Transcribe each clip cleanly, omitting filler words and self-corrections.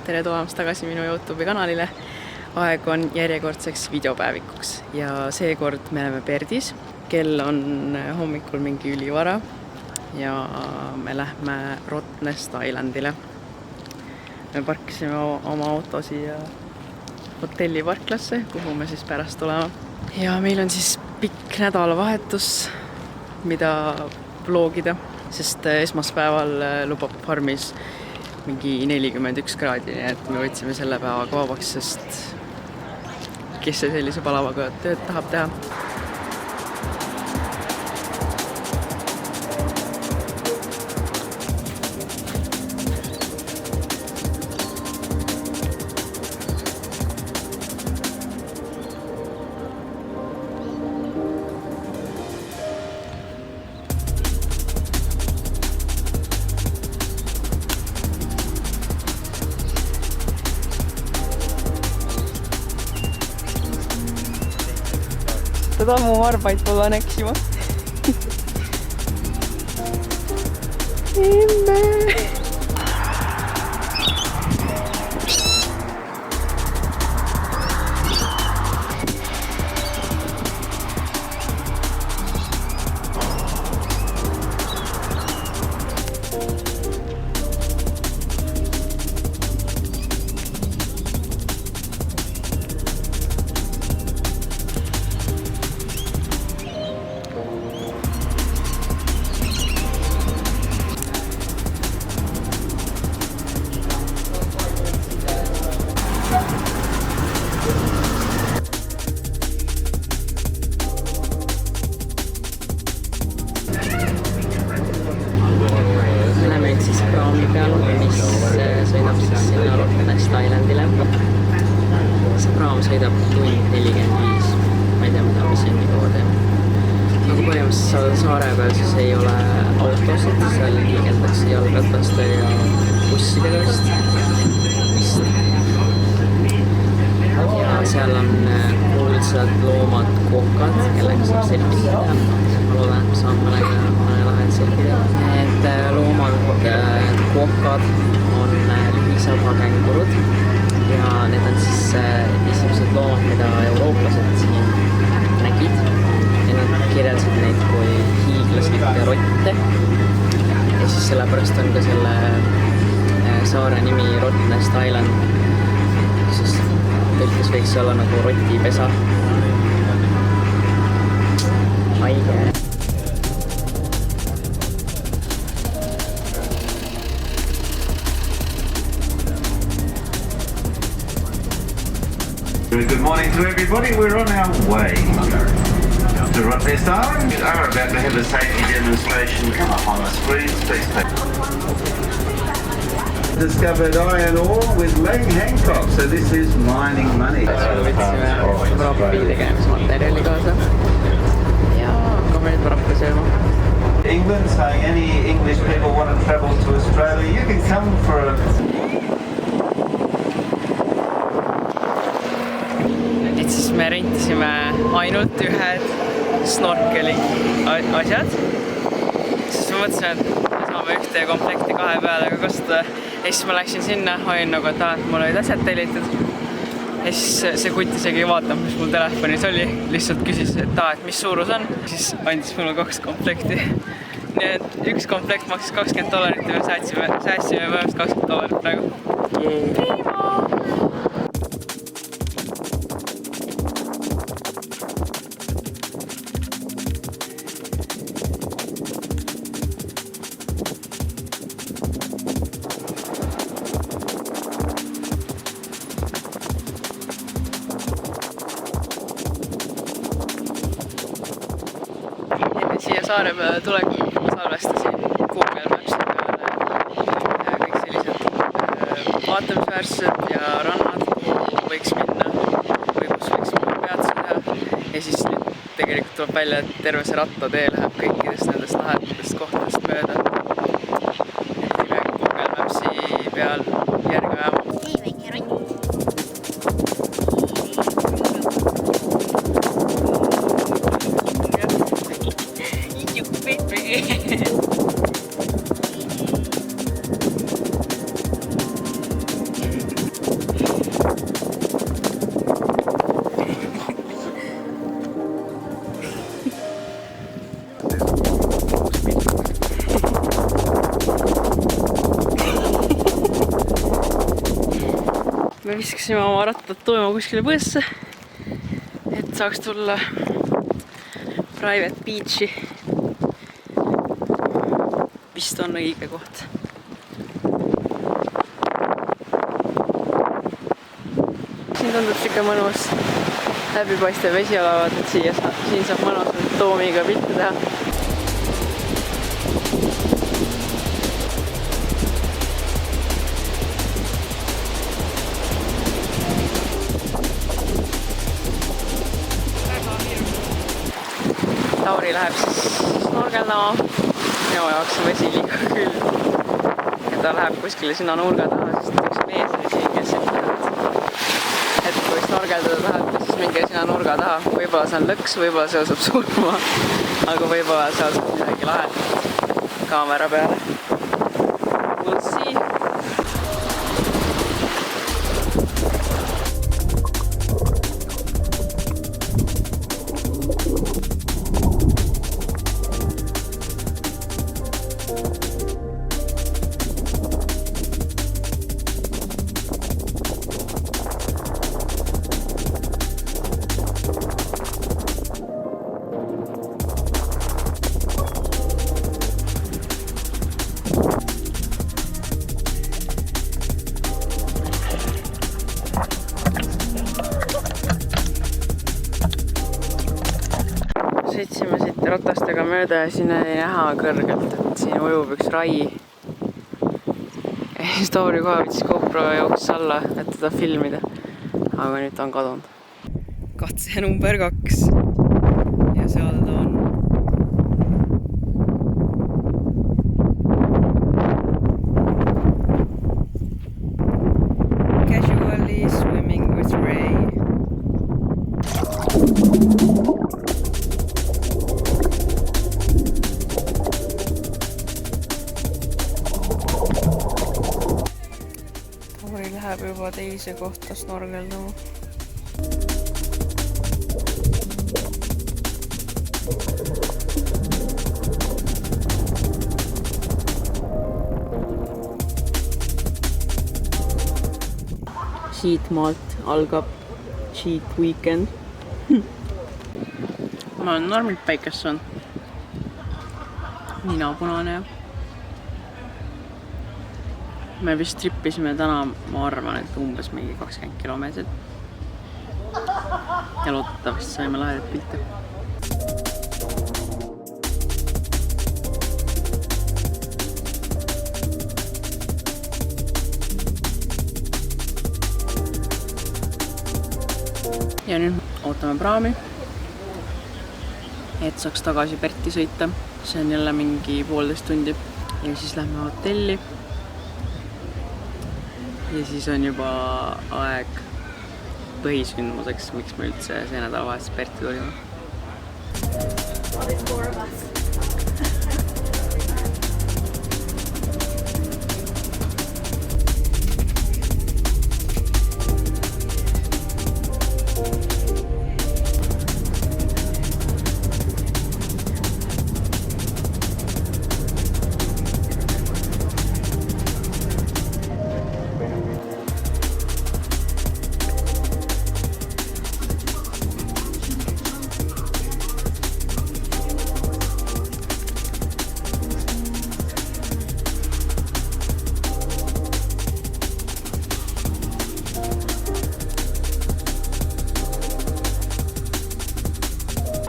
Tere tulemast tagasi minu YouTube'i kanalile. Aeg on järjekordseks videopäevikuks ja seekord me oleme Perdis. Kell on hommikul mingi ülivara ja me lähme Rottnest Islandile. Me parkisime oma auto siia hotelliparklasse, kuhu me siis pärast tuleme. Ja meil on siis pikk nädalavahetus, mida vlogida, sest esmaspäeval lubab farmis mingi 41 kraadi, nii et me võtsime selle päevaga vabaks, sest kes see sellise palavaga tööd tahab teha. Tätä mun varpaita tullaan eksima. Emme. See praam sõidab tund 45. Ma ei tea, mida me siin nii kaua teeme. Aga põhimõtteliselt saare peal siis ei ole autosid, seal liigeldakse jalgrataste ja bussidega vist. Ja seal on kuulsad loomad kookad, kellega saab selfie teha. Ma loodan, et saan mõnega lahend selfie teha. Need loomad kookad on lühisabakänkurud. Ja need on siis esimesed loomad, mida eurooplased siin nägid. Ja nad kirjeldasid neid kui hiiglaslikke rotte. Ja siis sellepärast on ka selle saare nimi Rottnest Island. Siis tõlkes võiks olla nagu rotipesa. Haige. Good morning to everybody. We're on our way to Rottnest Island. We are about to have a safety demonstration come up on the screens. Please take. Discovered iron ore with Lang Hancock, so this is mining money. Võtsime vrappi tegemismaterjali kaasa ja hakkame nüüd vrappi sööma. England, saying any English people want to travel to Australia, you can come for a... Siis me rentisime ainult ühed snorkeli asjad. Siis me mõtlesime, et me saame ühte komplekti 2 pealega kasutada. Ja siis ma läksin sinna, olin nagu, et mul olid asjad tellitud. Ja siis see kutt isegi ei vaadanud, mis mul telefonis oli. Lihtsalt küsis, et mis suurus on. Siis andis mulle 2 komplekti. Nii et üks komplekt maksis $20 ja me säästsime põhimõtteliselt $20 praegu. saare peale tulekul ma salvestasin Google Maps'i peale kõik sellised vaatamisväärsused ja rannad, kuhu võiks minna või kus võiks peatuse teha. Ja siis nüüd tegelikult tuleb välja, et terve see rattatee läheb kõikidest nendest lahedatest kohtadest mööda. Et ei pea Google Maps'i peal järgi ajama. Me viskasime oma rattad toima kuskile põõsse, et saaks tulla private beach'i. Vist on õige koht. Siin tundub siuke mõnus läbipaistev vesi olevat, et siin saab mõnusalt toomiga pilte teha. Lauri läheb siis snorgeldama. Minu jaoks on vesi liiga külm. Ja ta läheb kuskile sinna nurga taha, sest üks mees oli siin, kes ütleb, et kui snorgeldada tahate, siis minge sinna nurga taha. Võib-olla see on lõks, võib-olla seal saab surma, aga võib-olla seal saab midagi lahedat kaamera peale. We'll see. Sõitsime siit ratastega mööda ja siin oli näha kõrgelt, et siin ujub üks rai. Ja siis Tauri kohe võttis GoPro ja jooksis alla, et teda filmida. Aga nüüd ta on kadunud. Katse number 2. Ja seal ta on. Casually swimming with Ray. Läheb juba teise kohta snorgeldama. Siit maalt algab cheat weekend. Ma olen normilt päikest saanud. Nina punane ja me vist trippisime täna, ma arvan, et umbes mingi 20 kilomeetrit. Ja loodetavasti saime lahedat pilte. Ja nüüd ootame praami, et saaks tagasi Perti sõita. See on jälle mingi 1,5 tundi. Ja siis lähme hotelli. Ja siis on juba aeg põhisündmuseks, miks me üldse see nädalavahetus Perti tulime.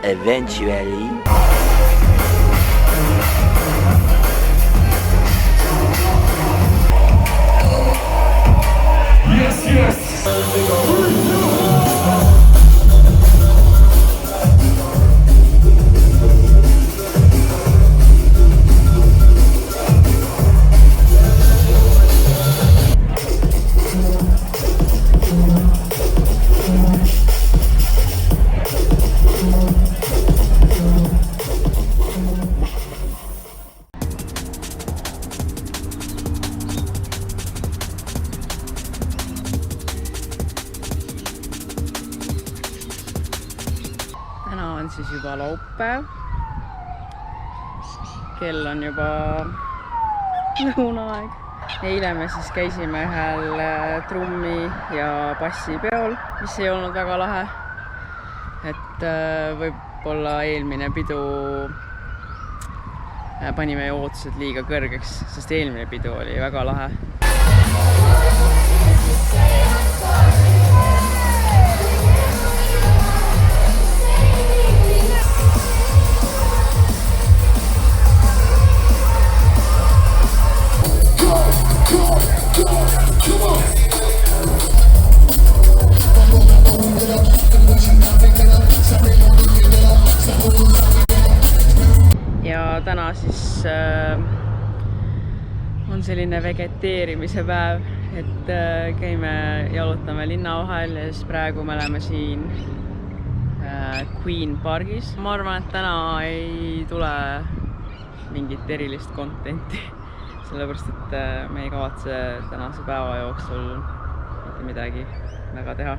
Eventually Täna on siis juba laupäev. Kell on juba lõunaaeg. Eile me siis käisime ühel trummi ja bassi peol, mis ei olnud väga lahe. Et võib-olla eelmine pidu pani meie ootused liiga kõrgeks, sest eelmine pidu oli väga lahe. Ja täna siis on selline vegeteerimise päev, et käime jalutame linna vahel ja siis praegu me oleme siin Queen Pargis. Ma arvan, et täna ei tule mingit erilist contenti, sellepärast et me ei kavatse tänase päeva jooksul mitte midagi väga teha.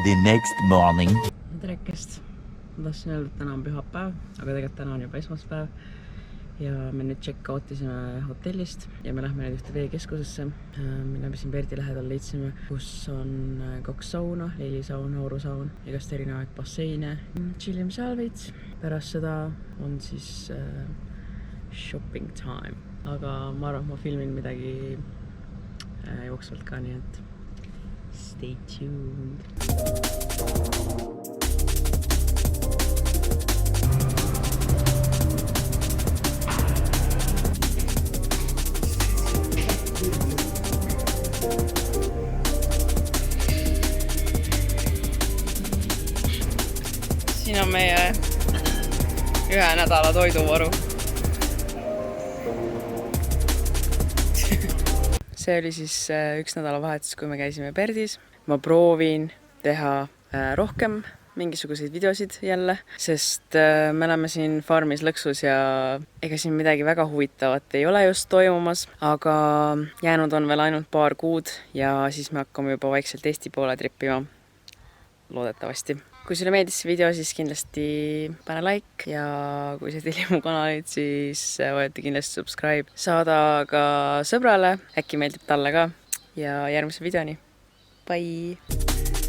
The next morning. Tere kõigest! Ma tahtsin öelda, et täna on pühapäev, aga tegelikult täna on juba esmaspäev. Ja me nüüd check-outisime hotellist ja me lähme nüüd ühte veekeskusesse, mille me siin Perdi lähedal leidsime, kus on 2 sauna, Leilisaun, Aurusaun, igast erinevaid basseine. Chillime seal veits. Pärast seda on siis shopping time. Aga ma arvan, et ma filmin midagi jooksvalt ka, nii et stay tuned. Siin on meie 1 nädala toiduvaru. See oli siis 1 nädalavahetus, kui me käisime Perdis. Ma proovin teha rohkem mingisuguseid videosid jälle, sest me oleme siin farmis lõksus ja ega siin midagi väga huvitavat ei ole just toimumas, aga jäänud on veel ainult paar kuud ja siis me hakkame juba vaikselt Eesti poole trippima. Loodetavasti. Kui sulle meeldis see video, siis kindlasti pane like ja kui sa tuli mu kanalit, siis vajuta kindlasti subscribe. Saada ka sõbrale, äkki meeldib talle ka ja järgmise videoni. Bye!